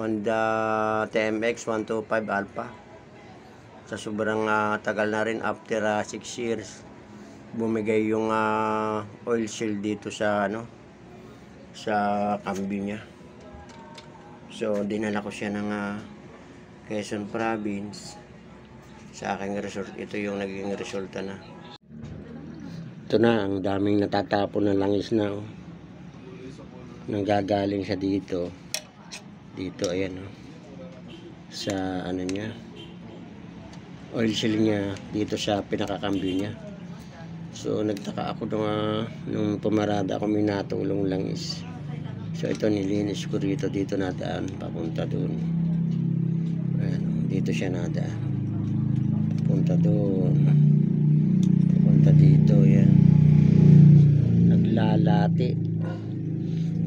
Honda TMX 125 Alpha. Sa sobrang tagal na rin, after 6 years, bumigay yung oil seal dito sa sa cambio niya. So dinala ko siya ng Quezon Province sa aking resort. Ito yung naging resulta na. Ito na, ang daming natatapon na langis na nanggagaling sa dito, ayan sa niya, oil seal niya dito sa pinakakambyo niya. So nagtaka ako nung pumarada ako, may natulong langis. So ito, nilinis ko dito nadaan papunta doon. Ayan, dito siya nadaan papunta doon, papunta dito. Yan, naglalati.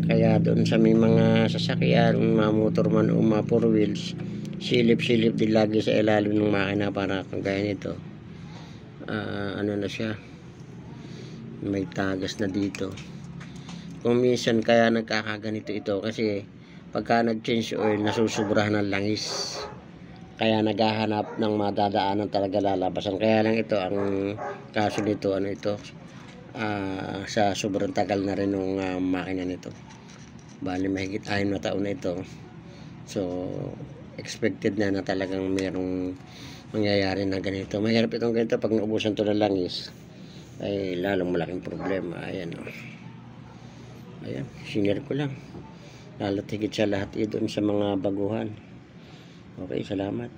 Kaya doon sa may mga sasakyan, mga motor man o mga 4 wheels, silip-silip din lagi sa ilalim ng makina para kagaya nito. Na siya, may tagas na dito. Kung minsan kaya nagkakaganito ito kasi pagka nag-change oil, nasusubrahan ng langis. Kaya naghahanap ng madadaanan talaga lalabasan. Kaya lang ito, ang kaso nito, sa sobrang tagal na rin ng makina nito. Bali mahigit 6 na taon na ito. So expected na talagang mayroong mangyayari na ganito. Mahirap itong ganito pag naubusan to ng langis, ay lalong malaking problema. Ayan ayan, sinare ko lang. Lalo't higit sa lahat doon sa mga baguhan. Okay, salamat.